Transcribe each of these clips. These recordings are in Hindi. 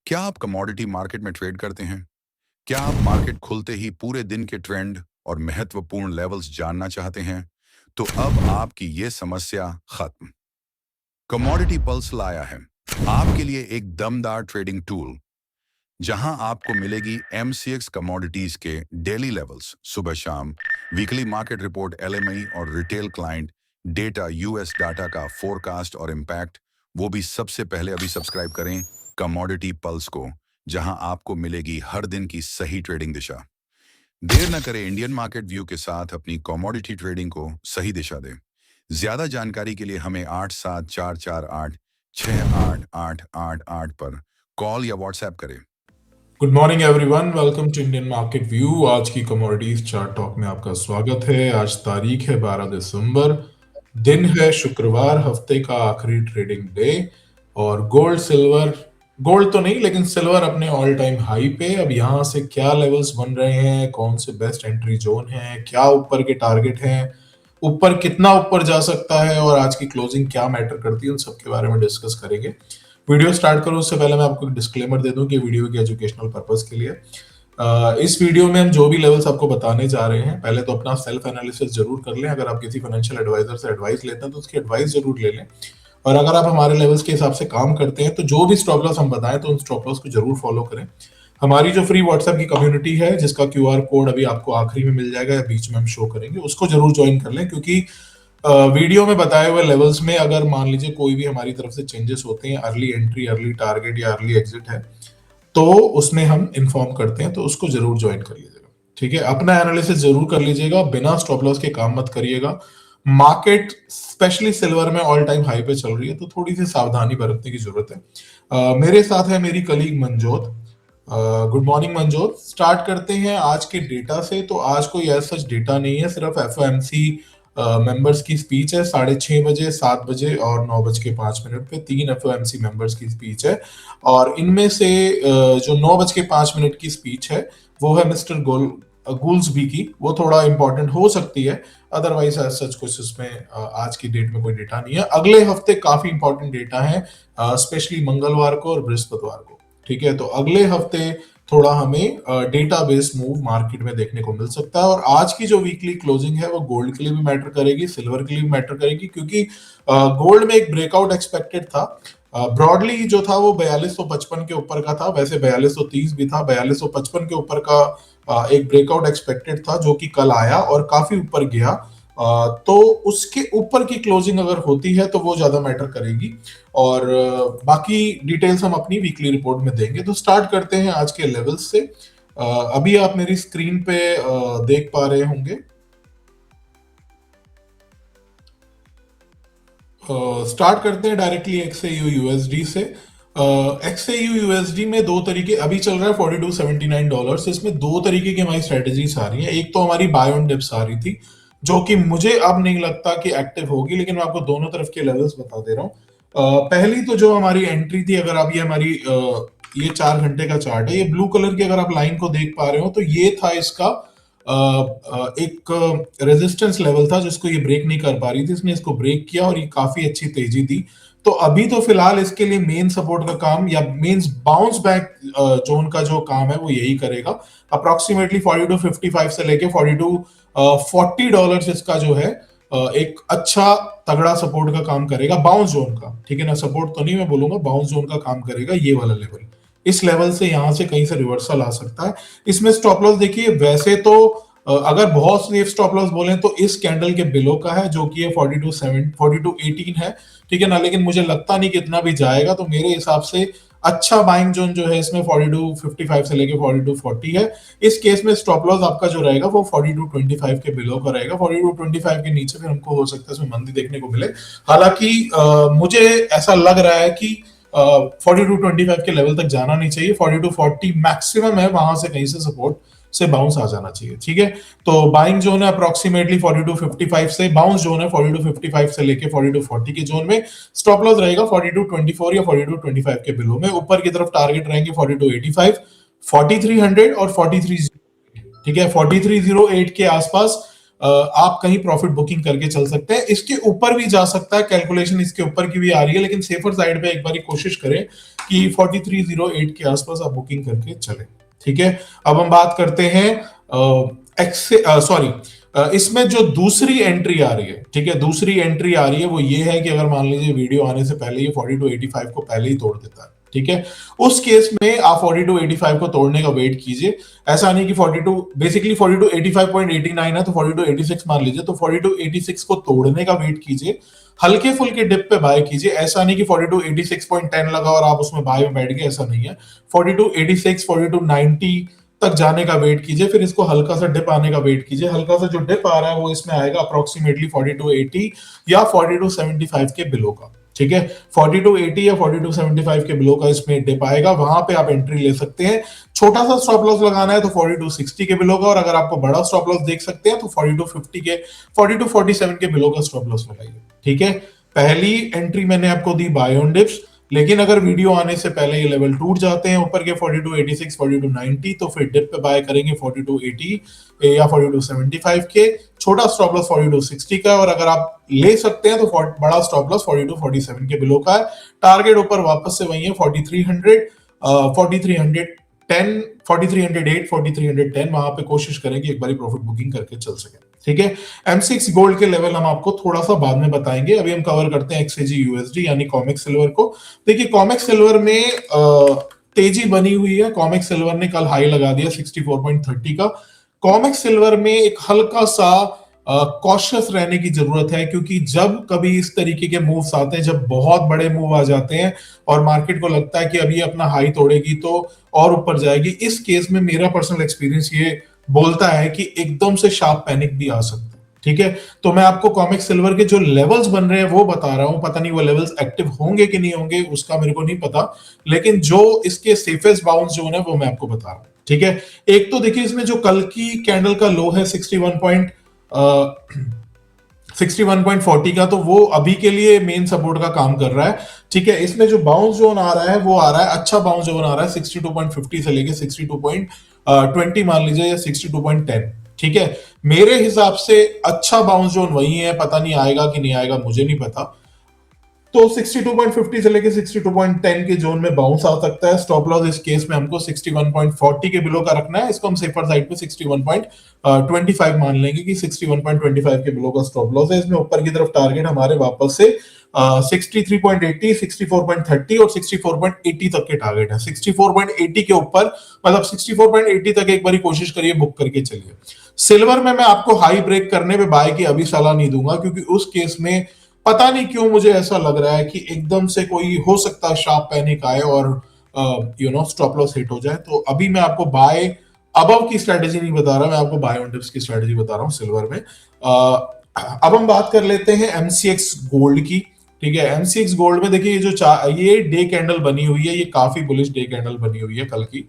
क्या आप कमोडिटी मार्केट में ट्रेड करते हैं? क्या आप मार्केट खुलते ही पूरे दिन के ट्रेंड और महत्वपूर्ण लेवल्स जानना चाहते हैं? तो अब आपकी ये समस्या खत्म। कमोडिटी पल्स लाया है आपके लिए एक दमदार ट्रेडिंग टूल, जहां आपको मिलेगी MCX कमोडिटीज के डेली लेवल्स सुबह शाम, वीकली मार्केट रिपोर्ट LME और retail client data, US data का फोरकास्ट और इम्पैक्ट। वो भी सबसे पहले अभी सब्सक्राइब करें कमोडिटी पल्स को, जहां आपको मिलेगी हर दिन की सही ट्रेडिंग दिशा। देर न करें, इंडियन मार्केट व्यू के साथ अपनी कमोडिटी ट्रेडिंग को सही दिशा दें। ज्यादा जानकारी के लिए हमें 8744868888 पर कॉल या व्हाट्सएप करें। Good morning everyone, welcome to Indian market view. आज की कमोडिटीज चार्ट टॉक में आपका स्वागत है। आज तारीख है 12 दिसंबर, दिन है शुक्रवार, हफ्ते का आखिरी ट्रेडिंग डे। और गोल्ड तो नहीं लेकिन सिल्वर अपने ऑल टाइम हाई पे। अब यहाँ से क्या लेवल्स बन रहे हैं, कौन से बेस्ट एंट्री जोन हैं, क्या ऊपर के टारगेट हैं, ऊपर कितना ऊपर जा सकता है और आज की क्लोजिंग क्या मैटर करती है, उन सब के बारे में डिस्कस करेंगे। वीडियो स्टार्ट करूं उससे पहले मैं आपको एक डिस्क्लेमर दे दूं कि वीडियो की एजुकेशनल पर्पस के लिए इस वीडियो में हम जो भी लेवल्स आपको बताने जा रहे हैं, पहले तो अपना सेल्फ एनालिसिस जरूर कर लें। अगर आप किसी फाइनेंशियल एडवाइजर से एडवाइस लेते हैं तो उसकी एडवाइस जरूर ले लें। और अगर आप हमारे लेवल्स के हिसाब से काम करते हैं तो जो भी स्टॉप लॉस हम बताएं तो उन स्टॉप लॉस को जरूर फॉलो करें। हमारी जो फ्री व्हाट्सएप की कम्युनिटी है, जिसका QR कोड अभी आपको आखिरी में मिल जाएगा या बीच में हम शो करेंगे, उसको जरूर ज्वाइन कर लें। क्योंकि वीडियो में बताए हुए लेवल्स में अगर मान लीजिए कोई भी हमारी तरफ से चेंजेस होते हैं, अर्ली एंट्री, अर्ली टारगेट या अर्ली एग्जिट है, तो उसमें हम इन्फॉर्म करते हैं, तो उसको जरूर ज्वाइन कर लीजिएगा। ठीक है, अपना एनालिसिस जरूर कर लीजिएगा, बिना स्टॉप लॉस के काम मत करिएगा। मार्केट स्पेशली सिल्वर में ऑल टाइम हाई पे चल रही है, तो थोड़ी सी सावधानी बरतने की जरूरत है। मेरे साथ है मेरी colleague Manjot. Good morning Manjot. Start करते हैं आज के डेटा से। तो आज कोई ऐसा सच डेटा नहीं है, सिर्फ FOMC मेंबर्स की स्पीच है 6:30 बजे, 7 बजे और 9:05 पे 3 FOMC मेंबर्स की स्पीच है। और इनमें से जो 9:05 की स्पीच है वो है मिस्टर गूल्सबी की। वो थोड़ा इंपॉर्टेंट हो सकती है, अदरवाइज सच कुछ इसमें आज की डेट में कोई डेटा नहीं है। अगले हफ्ते काफी इंपॉर्टेंट डेटा है, स्पेशली मंगलवार को और बृहस्पतिवार को। ठीक है, तो अगले हफ्ते थोड़ा हमें डेटा बेस्ड मूव मार्केट में देखने को मिल सकता है। और आज की जो वीकली क्लोजिंग है वो गोल्ड के लिए भी मैटर करेगी, सिल्वर के लिए भी मैटर करेगी, क्योंकि गोल्ड में एक ब्रेकआउट एक्सपेक्टेड था। ब्रॉडली जो था वो 4255 के ऊपर का था, वैसे 4230 भी था। 4255 के ऊपर का एक ब्रेकआउट एक्सपेक्टेड था, जो कि कल आया और काफी ऊपर गया। तो उसके ऊपर की क्लोजिंग अगर होती है तो वो ज्यादा मैटर करेगी। और बाकी डिटेल्स हम अपनी वीकली रिपोर्ट में देंगे। तो स्टार्ट करते हैं आज के लेवल्स से। अभी आप मेरी स्क्रीन पे देख पा रहे होंगे। स्टार्ट करते हैं डायरेक्टली XAU USD से। XAU USD में दो तरीके अभी चल रहा है, $42.79। इसमें दो तरीके की हमारी स्ट्रेटेजीज आ रही है। एक तो हमारी बाय ऑन डिप्स आ रही थी, जो कि मुझे अब नहीं लगता कि एक्टिव होगी, लेकिन मैं आपको दोनों तरफ के लेवल्स बता दे रहा हूँ। पहली तो जो हमारी एंट्री थी, अगर आप ये हमारी ये 4 घंटे का चार्ट है, ये ब्लू कलर की अगर आप लाइन को देख पा रहे हो, तो ये था इसका एक रेजिस्टेंस लेवल था जिसको ये ब्रेक नहीं कर पा रही थी। इसने इसको ब्रेक किया और ये काफी अच्छी तेजी दी। तो अभी तो फिलहाल इसके लिए मेन सपोर्ट का काम या मेन बाउंस बैक जोन का जो काम है वो यही करेगा। अप्रोक्सीमेटली 42.55 से लेके 42.40 डॉलर इसका जो है एक अच्छा तगड़ा सपोर्ट का काम करेगा, बाउंस जोन का। ठीक है ना, सपोर्ट तो नहीं मैं बोलूंगा, बाउंस जोन का काम करेगा ये वाला लेवल। इस लेवल से यहां से कहीं से रिवर्सल आ सकता है। इसमें स्टॉप लॉस देखिए, वैसे तो अगर बहुत सेफ स्टॉप लॉस बोले तो इस कैंडल के बिलो का है, जो कि है 42.18 है। ठीक है ना, लेकिन मुझे लगता नहीं कि इतना भी जाएगा। तो मेरे हिसाब से अच्छा बाइंग जोन जो है इसमें 42.55 से लेके 42.40 है। इस केस में स्टॉप लॉस आपका जो रहेगा वो 42.25 के बिलो का रहेगा। 42.25 के नीचे फिर हमको हो सकता है इसमें मंदी देखने को मिले। हालांकि मुझे ऐसा लग रहा है कि 42.25 के लेवल तक जाना नहीं चाहिए। 42.40 मैक्सिमम है, वहां से कहीं से सपोर्ट से बाउंस आ जाना चाहिए। ठीक है, तो बाइंग जोन है अप्रोक्सीमेटली 42.55 से, बाउंस जोन है 42.55 से लेके 42.40 के जोन में। स्टॉप लॉस रहेगा 42.24 या 42.25 के बिलो में। ऊपर की तरफ टारगेट रहेंगे 42.85, 4300 और 4308। ठीक है, 4308 के आसपास आप कहीं प्रॉफिट बुकिंग करके चल सकते हैं। इसके ऊपर भी जा सकता है, कैलकुलेशन इसके ऊपर की भी आ रही है, लेकिन सेफर साइड पे एक बार कोशिश करें कि 4308 के आसपास आप बुकिंग करके चले। ठीक है, अब हम बात करते हैं इसमें जो दूसरी एंट्री आ रही है, ठीक है, दूसरी एंट्री आ रही है वो ये है कि अगर मान लीजिए वीडियो आने से पहले ये 4285 को पहले ही तोड़ देता है, ठीक है, उस केस में आप 4285 को तोड़ने का वेट कीजिए। ऐसा नहीं कि 42 बेसिकली 4285.89 है तो 4286 मान लीजिए, तो 4286 को तोड़ने का वेट कीजिए, हल्के फुल्के डिप पे बाय कीजिए। ऐसा नहीं कि 4286.10 लगा और आप उसमें बाय में बैठ गए, ऐसा नहीं है। 4286 4290 तक जाने का वेट कीजिए, फिर इसको हल्का सा डिप आने का वेट कीजिए। हल्का सा जो डिप आ रहा है वो इसमें आएगा अप्रोक्सीमेटली 4280 या 4275 के बिलो का, ठीक है, 4280 या 4275 के बिलो का इसमें डिप आएगा, वहां पे आप एंट्री ले सकते हैं। छोटा सा स्टॉप लॉस लगाना है तो 4260 के बिलो का, और अगर आपको बड़ा स्टॉप लॉस देख सकते हैं तो 4250 के 4247 के बिलो का स्टॉप लॉस लगाइए। ठीक है, पहली एंट्री मैंने आपको दी बाय ऑन डिप्स, लेकिन अगर वीडियो आने से पहले ये लेवल टूट जाते हैं ऊपर के 4286 4290, तो फिर डिप पे बाय करेंगे 4280 या 4275 के, छोटा स्टॉप लॉस 4260 का, और अगर आप ले सकते हैं तो बड़ा स्टॉप लॉस 4247 के बिलो का है। टारगेट ऊपर वापस से वही है 4300 4310 4308 4310, वहां पे कोशिश करें कि एक बार प्रॉफिट बुकिंग करके चल सके। ठीक है, M6 गोल्ड के लेवल हम आपको थोड़ा सा बाद में बताएंगे, अभी हम कवर करते हैं XAG USD यानी कॉमेक्स सिल्वर को। देखिए कॉमेक्स सिल्वर में तेजी बनी हुई है, कॉमेक्स सिल्वर ने कल हाई लगा दिया 64.30 का। कॉमेक्स सिल्वर में एक हल्का सा कॉशियस रहने की जरूरत है, क्योंकि जब कभी इस तरीके के मूव्स आते हैं, जब बहुत बड़े मूव आ जाते हैं और मार्केट को लगता है कि अभी अपना हाई तोड़ेगी तो और ऊपर जाएगी, इस केस में मेरा पर्सनल एक्सपीरियंस ये बोलता है कि एकदम से शार्प पैनिक भी आ सकता है। ठीक है, तो मैं आपको कॉमेक्स सिल्वर के जो लेवल्स बन रहे हैं वो बता रहा हूं, पता नहीं वो लेवल्स एक्टिव होंगे कि नहीं होंगे उसका मेरे को नहीं पता, लेकिन जो इसके सेफेस्ट बाउंस जोन है वो मैं आपको बता रहा हूं। ठीक है, एक तो देखिए इसमें जो कल की कैंडल का लो है 61.40 का, तो वो अभी के लिए मेन सपोर्ट का काम कर रहा है। ठीक है, इसमें जो बाउंस जोन आ रहा है वो आ रहा है, अच्छा बाउंस जोन आ रहा है 62.50 से लेके 62.20 मान लीजिए, या 62.10। ठीक है, मेरे हिसाब से अच्छा बाउंस जोन वही है, पता नहीं आएगा कि नहीं आएगा मुझे नहीं पता, तो 62.50 से लेके 62.10 के जोन में बाउंस आ सकता है। स्टॉप लॉस इस केस में हमको 61.40 के बिलो का रखना है, इसको हम सेफर साइड पे 61.25 मान लेंगे कि 61.25 के बिलो का स्टॉप लॉस है। इसमें ऊपर की तरफ टारगेट हमारे वापस से 63.80 64.30 और 64.80 तक के टारगेट है। 64.80 के ऊपर मतलब 64.80 तक एक बार कोशिश करिए बुक करके चलिए। सिल्वर में मैं आपको हाई ब्रेक करने पे बाय की अभी सलाह नहीं दूंगा, क्योंकि उस केस में पता नहीं क्यों मुझे ऐसा लग रहा है कि एकदम से कोई हो सकता है शार्प पैनिक आए और स्टॉप लॉस हिट हो जाए। तो अभी मैं आपको बाय अबव की स्ट्रेटेजी नहीं बता रहा, मैं आपको बाय ऑन डिप्स की स्ट्रेटेजी बता रहा हूं सिल्वर में। अब हम बात कर लेते हैं MCX गोल्ड की। ठीक है, MCX गोल्ड में देखिए ये डे कैंडल बनी हुई है, ये काफी बुलिश डे कैंडल बनी हुई है कल की।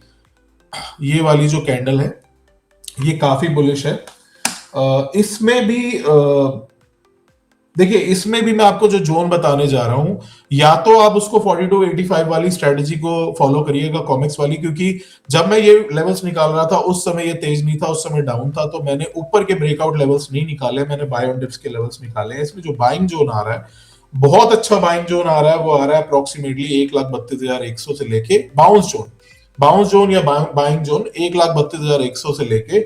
ये वाली जो कैंडल है ये काफी बुलिश है। इसमें भी देखिए इसमें भी मैं आपको जो जोन बताने जा रहा हूं, या तो आप उसको 4285 वाली स्ट्रेटजी को फॉलो करिएगा कॉमिक्स वाली, क्योंकि जब मैं ये लेवल्स निकाल रहा था उस समय ये तेज नहीं था, उस समय डाउन था, तो मैंने ऊपर के ब्रेकआउट लेवल्स नहीं निकाले, मैंने बाय ऑन डिप्स के लेवल्स निकाले हैं। इसमें जो बाइंग जोन आ रहा है, बहुत अच्छा बाइंग जोन आ रहा है, वो आ रहा है अप्रोक्सीमेटली 1,32,100 से लेके बाउंस जोन या बाइंग जोन 1,32,100 से लेके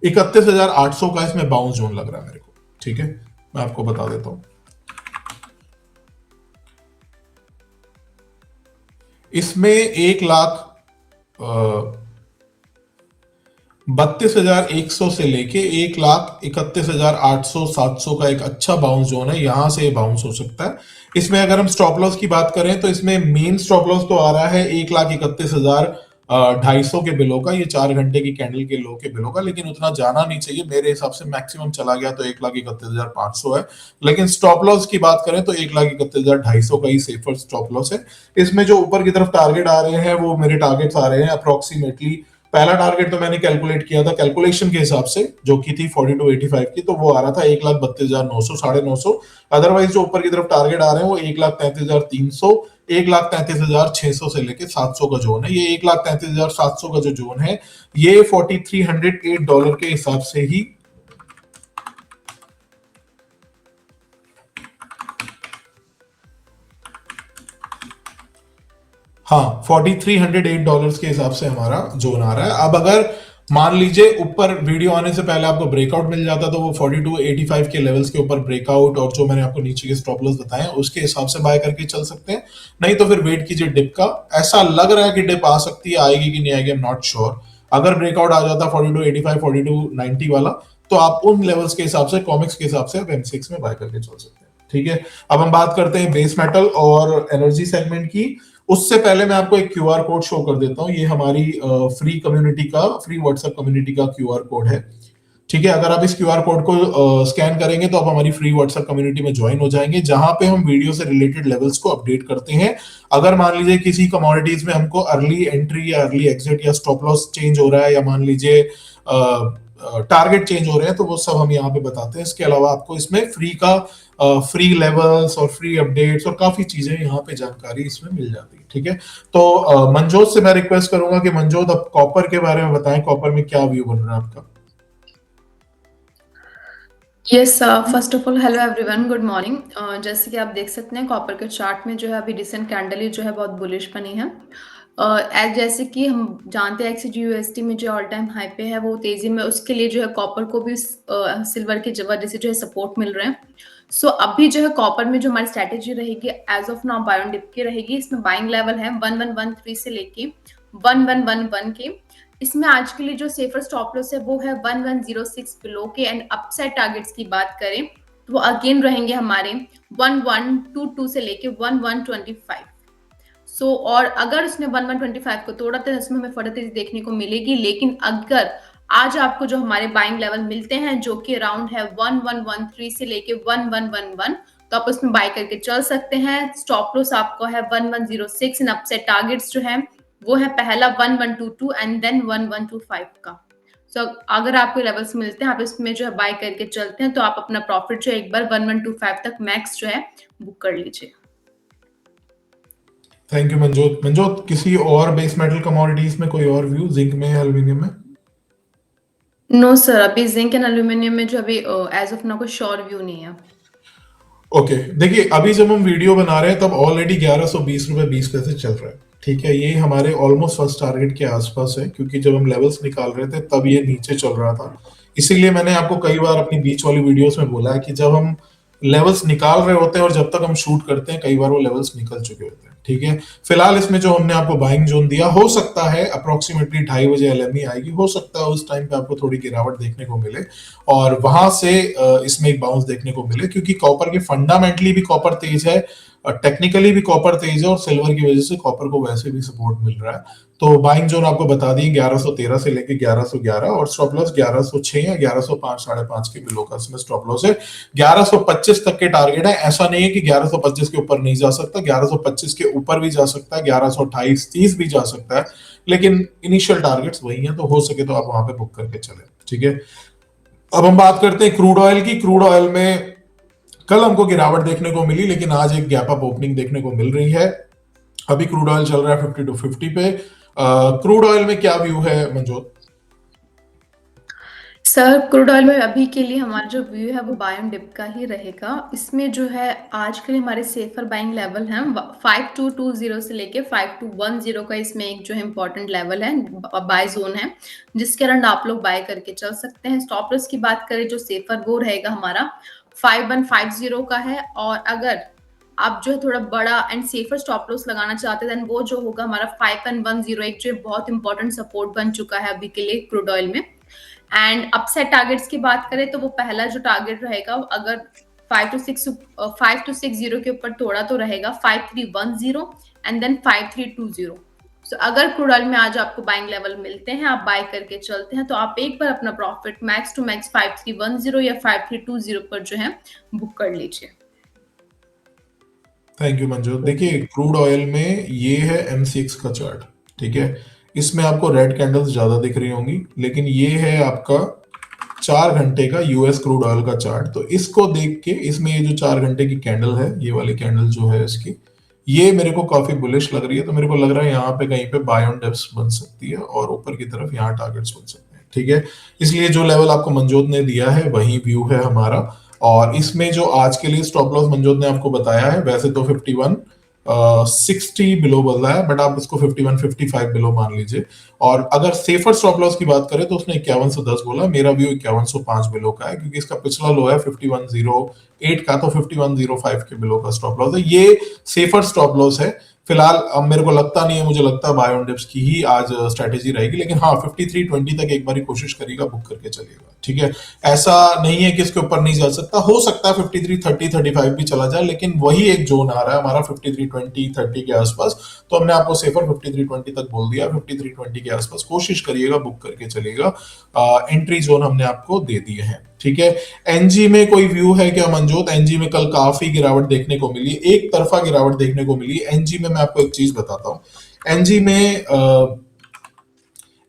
1,31,800 का इसमें बाउंस जोन लग रहा है मेरे को। ठीक है, मैं आपको बता देता हूं, इसमें 1,32,100 से लेके 1,31,800 700 का एक अच्छा बाउंस जोन है, यहां से बाउंस हो सकता है। इसमें अगर हम स्टॉप लॉस की बात करें तो इसमें मेन स्टॉप लॉस तो आ रहा है 1,31,250 के बिलो का, ये 4 घंटे की कैंडल के लो के बिलो का, लेकिन उतना जाना नहीं चाहिए मेरे हिसाब से। मैक्सिमम चला गया तो 1,31,500 है, लेकिन स्टॉप लॉस की बात करें तो 1,31,250 का ही सेफर स्टॉप लॉस है। इसमें जो ऊपर की तरफ टारगेट आ रहे हैं वो मेरे टारगेट्स आ रहे हैं अप्रोक्सीमेटली, पहला टारगेट तो मैंने कैलकुलेट किया था कैलकुलेशन के हिसाब से जो की थी 4285 की, तो वो आ रहा था 1,32,900 950। अदरवाइज जो ऊपर की तरफ टारगेट आ रहे हैं वो 1,33,300 1,33,600 से लेके 700 का जोन है। ये 1,33,700 का जो जोन है ये $4,308 के हिसाब से ही हाँ, $4,308 के हिसाब से हमारा जोन आ रहा है। अब अगर मान लीजिए ऊपर वीडियो आने से पहले आपको ब्रेकआउट मिल जाता तो वो 4285 के लेवल्स के ऊपर ब्रेकआउट और जो मैंने आपको नीचे के स्टॉप लॉस बताए उसके हिसाब से बाय करके चल सकते हैं। नहीं तो फिर वेट कीजिए डिप का। ऐसा लग रहा है कि डिप आ सकती है, आएगी कि नहीं आएगी आई एम नॉट श्योर। अगर ब्रेकआउट आ जाता 4285 4290 वाला तो आप उन लेवल्स के हिसाब से, कॉमिक्स के हिसाब से आप M6 में बाय करके चल सकते हैं। ठीक है, अब हम बात करते हैं बेस मेटल और एनर्जी सेगमेंट की। उससे पहले मैं आपको एक क्यूआर कोड शो कर देता हूं। ये हमारी फ्री कम्युनिटी का, फ्री व्हाट्सएप कम्युनिटी का क्यूआर कोड है। ठीक है, अगर आप इस क्यूआर कोड को स्कैन करेंगे तो आप हमारी फ्री व्हाट्सएप कम्युनिटी में ज्वाइन हो जाएंगे, जहां पे हम वीडियो से रिलेटेड लेवल्स को अपडेट करते हैं। अगर मान लीजिए किसी कमोडिटीज में हमको अर्ली एंट्री या अर्ली एग्जिट या स्टॉप लॉस चेंज हो रहा है, या मान लीजिए टारगेट चेंज हो रहे हैं, तो वो सब हम यहाँ पे बताते हैं। इसके अलावा आपको इसमें फ्री लेवल्स और फ्री अपडेट्स और काफी चीजें यहाँ पे जानकारी इसमें मिल जाती है। ठीक है, तो मनजोत से मैं रिक्वेस्ट करूंगा कि मनजोत अब कॉपर के बारे में बताएं, कॉपर में क्या व्यू बन रहा है आपका। Yes, first of all hello everyone, good morning. जैसे कि आप देख सकते हैं कॉपर के चार्ट में जो है अभी रिसेंट कैंडल ही जो है बहुत बुलिश बनी है। जैसे कि हम जानते हैं XCG/USD में जो ऑल टाइम हाई पे है वो तेजी में, उसके लिए जो है कॉपर को भी सिल्वर की वजह से जो है सपोर्ट मिल रहे हैं। सो अभी जो है कॉपर में जो हमारी स्ट्रेटेजी रहेगी as of now buy on dip की रहेगी। इसमें बाइंग लेवल है 1113 से लेके 1111 के। इसमें आज के लिए जो सेफर स्टॉप लॉस है वो है 1106 बिलो के। एंड अपसाइड टारगेट्स की बात करें तो वो अगेन रहेंगे हमारे 1122 से लेके 1125। सो और अगर उसने 1125 को तोड़ा तो इसमें हमें फर्दर तेजी देखने को मिलेगी। लेकिन अगर आज आपको जो हमारे बाइंग लेवल मिलते हैं जो कि अराउंड है 1113 से लेके 1111, तो आप उसमें बाय करके चल सकते हैं। स्टॉप लॉस आपको है 1106 एंड अपसाइड टारगेट्स जो है वो है पहला 1122 एंड देन 1125 का। सो अगर आपको लेवल्स मिलते हैं आप इसमें जो है बाय करके चलते हैं तो आप अपना प्रॉफिट जो एक बार 1125 तक मैक्स जो है बुक कर लीजिए। Thank you Manjot. मनजोत, किसी और बेस मेटल कमोडिटीज में कोई और व्यू, जिंक में, एल्यूमिनियम में? नो सर, अभी जिंक एंड एल्यूमिनियम में जो अभी एज ऑफ नाउ कोई श्योर व्यू नहीं है। ओके, देखिए अभी जब हम वीडियो बना रहे हैं तब ऑलरेडी 1120 रुपए 20 पैसे चल रहा है। ठीक है, ये हमारे ऑलमोस्ट फर्स्ट टारगेट के आसपास है, क्योंकि जब हम लेवल्स निकाल रहे थे तब ये नीचे चल रहा था। इसीलिए मैंने आपको कई बार अपनी बीच वाली वीडियोस में बोला है कि जब हम लेवल्स निकाल रहे होते हैं और जब तक हम शूट करते हैं कई बार वो लेवल्स निकल चुके होते हैं। ठीक है, फिलहाल इसमें जो हमने आपको बाइंग जोन दिया, हो सकता है अप्रोक्सीमेटली 2:30 बजे LME आएगी, हो सकता है उस टाइम पे आपको थोड़ी गिरावट देखने को मिले और वहां से इसमें एक बाउंस देखने को मिले, क्योंकि कॉपर के फंडामेंटली भी कॉपर तेज है, टेक्निकली भी कॉपर तेज है और सिल्वर की वजह से कॉपर को वैसे भी सपोर्ट मिल रहा है। तो बाइंग जोन आपको बता दी 1113 से लेके 1111 और स्टॉप लॉस 1106 या 1105 5.5 के बिलो का इसमें स्टॉप लॉस है। 1125 तक के टारगेट है। ऐसा नहीं है कि 1125 के ऊपर नहीं जा सकता, 1125 के ऊपर भी जा सकता है, 1128 30 भी जा सकता है, लेकिन इनिशियल टारगेट्स वही हैं, तो हो सके तो आप वहां पे बुक करके चले। ठीक है, अब हम बात करते हैं क्रूड ऑयल की। क्रूड ऑयल में कल हमको गिरावट देखने को मिली, लेकिन आज एक गैप अप ओपनिंग देखने को मिल रही है। अभी क्रूड ऑयल चल रहा है 5250 पे। क्रूड ऑयल में क्या व्यू है मनजोत? सर क्रूड ऑयल में अभी के लिए हमारा जो व्यू है वो बाय ऑन डिप का ही रहेगा। इसमें जो है आज के लिए हमारे सेफर बाइंग लेवल हैं 5220 से लेके 5210 का। इसमें एक जो है इंपॉर्टेंट लेवल है, बाय जोन है, जिसके अराउंड आप लोग बाय करके चल सकते हैं। स्टॉप लॉस की बात करें जो सेफर वो रहेगा हमारा 5150 का है। और अगर आप जो है थोड़ा बड़ा एंड सेफर स्टॉप लॉस लगाना चाहते हैं वो जो होगा हमारा 5110, एक जो बहुत इंपॉर्टेंट सपोर्ट बन चुका है अभी के लिए क्रूड ऑयल में। एंड अपसाइड टारगेट्स की बात करें तो वो पहला जो टारगेट रहेगा अगर 5260 के ऊपर तोड़ा तो रहेगा 5310 एंड देन 5320। सो अगर क्रूड ऑयल में आज आपको बाइंग लेवल मिलते हैं, आप बाय करके चलते हैं, तो आप एक बार अपना प्रॉफिट मैक्स टू मैक्स 5310 या 5320 पर जो है बुक कर लीजिए। थैंक यू मंजूर। देखिए क्रूड ऑयल में ये है M6 का चार्ट। ठीक है, इसमें आपको रेड कैंडल्स ज्यादा दिख रही होंगी, लेकिन ये है आपका 4 घंटे का US क्रूड ऑयल का चार्ट। तो इसको देख के इसमें ये जो 4 घंटे की कैंडल है, ये वाली कैंडल जो है इसकी, ये मेरे को काफी बुलिश लग रही है, तो मेरे को लग रहा है यहाँ पे कहीं पे बाय ऑन डिप्स बन सकती है और ऊपर की तरफ यहाँ टारगेट्स बन सकते हैं। ठीक है, इसलिए जो लेवल आपको मनजोत ने दिया है वही व्यू है हमारा। और इसमें जो आज के लिए स्टॉप लॉस मनजोत ने आपको बताया है, वैसे तो 5160 बिलो बोल रहा है, बट आप इसको 5155 बिलो मान लीजिए। और अगर सेफर स्टॉप लॉस की बात करें तो उसने 5110 बोला, मेरा व्यू 5105 बिलो का है, क्योंकि इसका पिछला लो है 5108 का, तो 5105 के बिलो का स्टॉप लॉस है। ये सेफर स्टॉप लॉस है फिलहाल। अब मेरे को लगता नहीं है, मुझे लगता है बाय ऑन डिप्स की ही आज स्ट्रेटेजी रहेगी, लेकिन हाँ 5320 तक एक बार कोशिश करिएगा, बुक करके चलिएगा। ठीक है, ऐसा नहीं है कि इसके ऊपर नहीं जा सकता, हो सकता है 5330 35 भी चला जाए, लेकिन वही एक जोन आ रहा है हमारा 5320 30 के आसपास। तो हमने आपको सेफर 5320 तक बोल दिया, 5320 के आसपास कोशिश करिएगा, बुक करके चलिएगा। एंट्री जोन हमने आपको दे दिए हैं। ठीक है, एनजी में कोई व्यू है क्या मनजोत? एनजी में कल काफी गिरावट देखने को मिली, एक तरफा गिरावट देखने को मिली। एनजी में मैं आपको एक चीज बताता हूं,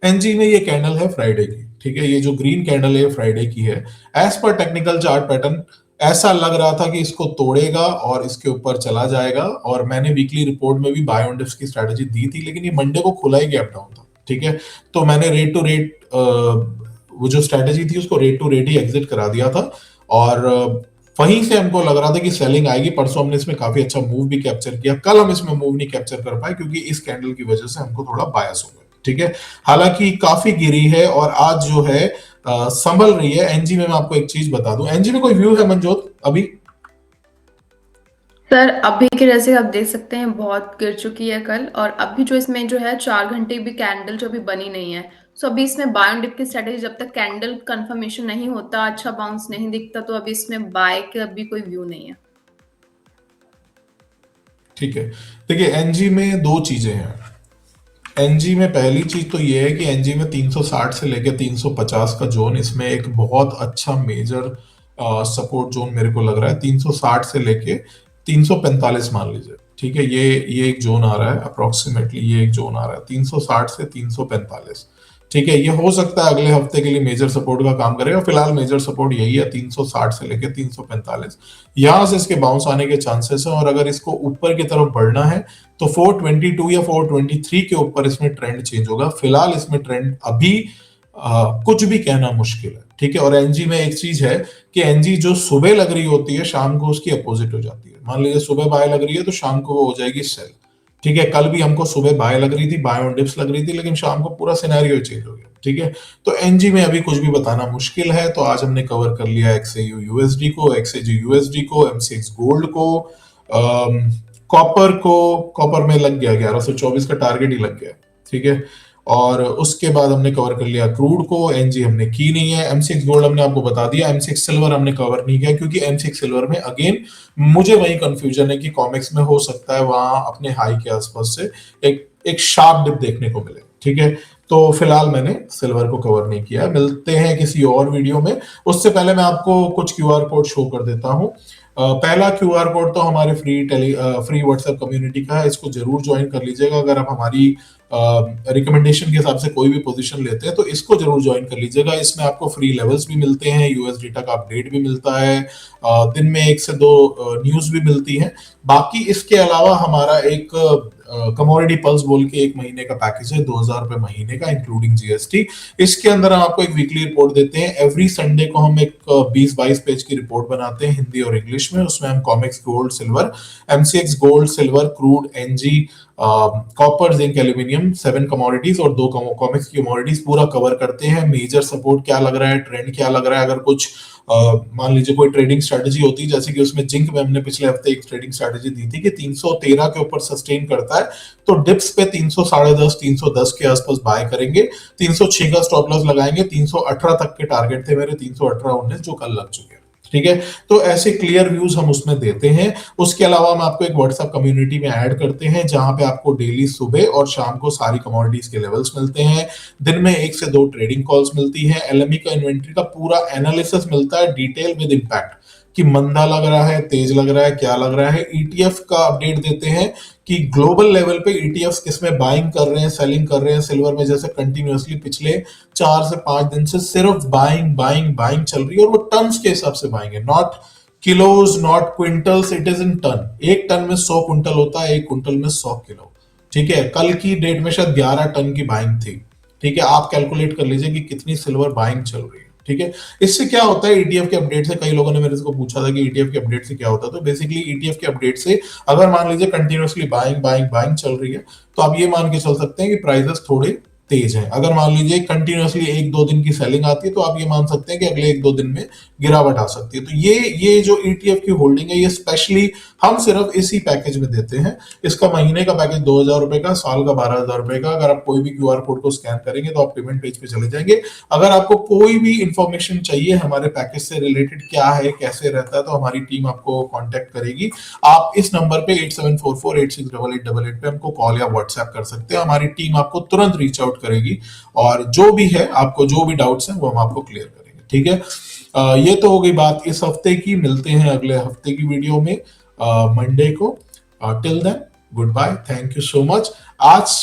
एनजी में ये कैंडल है फ्राइडे की। ठीक है, ये जो ग्रीन कैंडल है फ्राइडे की है। As per technical chart pattern ऐसा लग रहा था कि इसको तोड़ेगा और इसके ऊपर चला जाएगा, और मैंने वीकली रिपोर्ट में भी बाय ऑन डिप्स की स्ट्रेटेजी दी थी, लेकिन ये मंडे को खुला ही गैप डाउन था। ठीक है, तो मैंने रेट टू रेट वो जो स्ट्रेटेजी थी उसको रेट टू रेट ही एग्जिट करा दिया था, और वहीं से हमको लग रहा था कि सेलिंग आएगी। परसों हमने इसमें काफी अच्छा मूव भी कैप्चर किया, कल हम इसमें मूव नहीं कैप्चर कर पाए क्योंकि इस कैंडल की वजह से हमको थोड़ा बायस हो गया। ठीक है, हालांकि काफी गिरी है और आज जो है संभल रही है। एनजी में मैं आपको एक चीज बता दूं, एनजी में कोई व्यू है मनजोत अभी? सर अभी के जैसे आप देख सकते हैं बहुत गिर चुकी है कल, और अभी जो इसमें जो है 4 घंटे भी कैंडल जो अभी बनी नहीं है, सो अभी इसमें बाय ऑन डिप की स्ट्रेटेजी जब तक कैंडल कंफर्मेशन नहीं होता, अच्छा बाउंस नहीं दिखता, तो अभी इसमें बाय के अभी कोई व्यू नहीं है। ठीक है, देखिए एनजी में दो चीजें हैं। एनजी में पहली चीज तो ये है कि एनजी में 360 से लेकर 350 का जोन, इसमें एक बहुत अच्छा मेजर सपोर्ट जोन मेरे को लग रहा है। 360 से लेके 345 मान लीजिए। ठीक है, ये एक जोन आ रहा है अप्रोक्सीमेटली, ये एक जोन आ रहा है 360 से 345। ठीक है, ये हो सकता है अगले हफ्ते के लिए मेजर सपोर्ट का काम करेगा। फिलहाल मेजर सपोर्ट यही है 360 से लेकर 345। यहां से इसके बाउंस आने के चांसेस है, और अगर इसको ऊपर की तरफ बढ़ना है तो 422 या 423 के ऊपर इसमें ट्रेंड चेंज होगा। फिलहाल इसमें ट्रेंड अभी कुछ भी कहना मुश्किल है। ठीक है, और एनजी में एक चीज है कि एनजी जो सुबह लग रही होती है शाम को उसकी अपोजिट हो जाती है। मान लीजिए सुबह बाय लग रही है तो शाम को वो हो जाएगी सेल। ठीक है, कल भी हमको सुबह बाय लग रही थी, बाय ऑन डिप्स लग रही थी, लेकिन शाम को पूरा सिनेरियो चेंज हो गया। ठीक है, तो एनजी में अभी कुछ भी बताना मुश्किल है। तो आज हमने कवर कर लिया एक्सएयू यूएसडी को, एक्सएजी यूएसडी को, एमसीएक्स गोल्ड को, कॉपर में लग गया 1124 का टारगेट ही लग गया। ठीक है, और उसके बाद हमने कवर कर लिया क्रूड को, एनजी हमने की नहीं है। एमसीएक्स गोल्ड हमने आपको बता दिया, एमसीएक्स सिल्वर हमने कवर नहीं किया क्योंकि एमसीएक्स सिल्वर में अगेन मुझे वही कंफ्यूजन है कि कॉमेक्स में हो सकता है वहां अपने हाई के आसपास से एक शार्प डिप देखने को मिले। ठीक है, तो फिलहाल मैंने सिल्वर को कवर नहीं किया। मिलते हैं किसी और वीडियो में, उससे पहले मैं आपको कुछ क्यूआर कोड शो कर देता हूं। पहला क्यूआर कोड तो हमारे फ्री व्हाट्सएप कम्युनिटी का है, इसको जरूर ज्वाइन कर लीजिएगा। अगर आप हमारी रिकमेंडेशन के हिसाब से कोई भी पोजीशन लेते हैं तो इसको जरूर ज्वाइन कर लीजिएगा। इसमें आपको फ्री लेवल्स भी मिलते हैं, यूएस डेटा का अपडेट भी मिलता है, दिन में 1 से 2 न्यूज भी मिलती है। बाकी इसके अलावा हमारा एक कमोडिटी पल्स बोल के 1 महीने का पैकेज है, 2000 रुपए महीने का इंक्लूडिंग जीएसटी। इसके अंदर हम आपको एक वीकली रिपोर्ट देते हैं। एवरी संडे को हम एक 20-22 पेज की रिपोर्ट बनाते हैं हिंदी और इंग्लिश में। उसमें हम COMEX gold silver, MCX gold silver, crude, NG, copper, zinc, aluminium 7 commodities और 2 कॉमेक्स की कमोडिटीज पूरा कवर करते हैं। मेजर सपोर्ट क्या लग रहा है, ट्रेंड क्या लग रहा है। अगर कुछ मान लीजिए कोई ट्रेडिंग स्ट्रेटेजी होती है, जैसे कि उसमें जिंक में हमने पिछले हफ्ते एक ट्रेडिंग स्ट्रेटेजी दी थी कि 313 के ऊपर सस्टेन करता है तो डिप्स पे 300, 10.5, 310 के आसपास बाय करेंगे। 306 का स्टॉप लॉस लगाएंगे। 318 तक के टारगेट थे मेरे, 318, 19 जो कल लग चुके हैं। ठीक है, तो ऐसे क्लियर व्यूज हम उसमें देते हैं। उसके अलावा हम आपको एक व्हाट्सएप कम्युनिटी में ऐड करते हैं जहां पे आपको डेली सुबह और शाम को सारी कमोडिटीज के लेवल्स मिलते हैं। दिन में 1 से 2 ट्रेडिंग कॉल्स मिलती है। एलएमई का इन्वेंट्री का पूरा एनालिसिस मिलता है डिटेल विद इंपैक्ट, कि मंदा लग रहा है, तेज लग रहा है, क्या लग रहा है। ईटीएफ का अपडेट देते हैं कि ग्लोबल लेवल पे ईटीएफ किसमें बाइंग कर रहे हैं, सेलिंग कर रहे हैं। सिल्वर में जैसे कंटिन्यूअसली पिछले 4 से 5 दिन से सिर्फ बाइंग बाइंग बाइंग चल रही है, और वो टन्स के हिसाब से बाइंग है, not kilos not quintals, it is in ton. एक टन में 100 क्विंटल होता है, एक क्विंटल में 100 किलो। ठीक है, कल की डेट में शायद 11 टन की बाइंग थी। ठीक है, आप कैलकुलेट कर लीजिए कि कितनी सिल्वर बाइंग चल रही है। ठीक है, इससे क्या होता है ईटीएफ के अपडेट से, कई लोगों ने मेरे को पूछा था कि ईटीएफ के अपडेट से क्या होता है। तो बेसिकली ईटीएफ के अपडेट से अगर मान लीजिए कंटिन्यूअसली बाइंग बाइंग बाइंग चल रही है, तो आप ये मान के चल सकते हैं कि प्राइसेस थोड़े तेज है। अगर मान लीजिए कंटिन्यूअसली 1-2 दिन की सेलिंग आती है, तो आप ये मान सकते हैं कि अगले 1-2 दिन में गिरावट आ सकती है। तो ये जो ईटीएफ की होल्डिंग है, ये स्पेशली हम सिर्फ इसी पैकेज में देते हैं। इसका महीने का पैकेज 2,000 रुपए का, साल का 12,000 रुपए का। अगर आप कोई भी क्यूआर कोड को स्कैन करेंगे तो आप पेमेंट पेज पे चले जाएंगे। अगर आपको कोई भी इंफॉर्मेशन चाहिए हमारे पैकेज से रिलेटेड, क्या है कैसे रहता है, तो हमारी टीम आपको कॉन्टेक्ट करेगी। आप इस नंबर पे 8744868888 पे हमको कॉल या व्हाट्सएप कर सकते हैं। हमारी टीम आपको तुरंत रीच आउट करेगी और जो भी है, आपको जो भी डाउट्स हैं वो हम आपको क्लियर करेंगे। ठीक है, ये तो हो गई बात इस हफ्ते की। मिलते हैं अगले हफ्ते की वीडियो में मंडे को। Till then goodbye, thank you so much. आज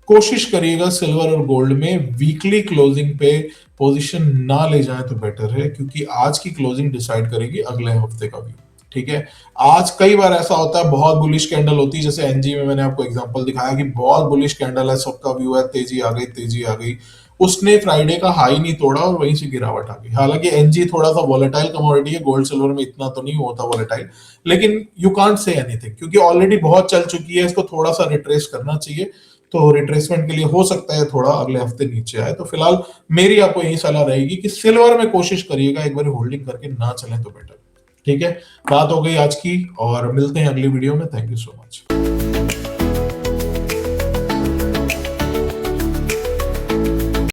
कोशिश करिएगा सिल्वर और गोल्ड में वीकली क्लोजिंग पे पोजीशन ना ले जाए तो बेटर है, क्योंकि आज की क्लोजिंग डिसाइड करेगी अगले हफ्ते का व्यू। ठीक है, आज कई बार ऐसा होता है बहुत बुलिश कैंडल होती है, जैसे एनजी में मैंने आपको एग्जांपल दिखाया कि बहुत बुलिश कैंडल है, सबका व्यू है तेजी आ गई तेजी आ गई। उसने फ्राइडे का हाई नहीं तोड़ा और वहीं से गिरावट आ गई। हालांकि एनजी थोड़ा सा वॉलेटाइल कमोडिटी है, गोल्ड सिल्वर में इतना तो नहीं होता वॉलेटाइल, लेकिन यू कांट से एनीथिंग क्योंकि ऑलरेडी बहुत चल चुकी है। इसको थोड़ा सा रिट्रेस करना चाहिए, तो रिट्रेसमेंट के लिए हो सकता है थोड़ा अगले हफ्ते नीचे आए। तो फिलहाल मेरी आपको यही सलाह रहेगी कि सिल्वर में कोशिश करिएगा, एक बार होल्डिंग करके ना चलें तो बेटर। ठीक है, बात हो गई आज की और मिलते हैं अगली वीडियो में। Thank you so much.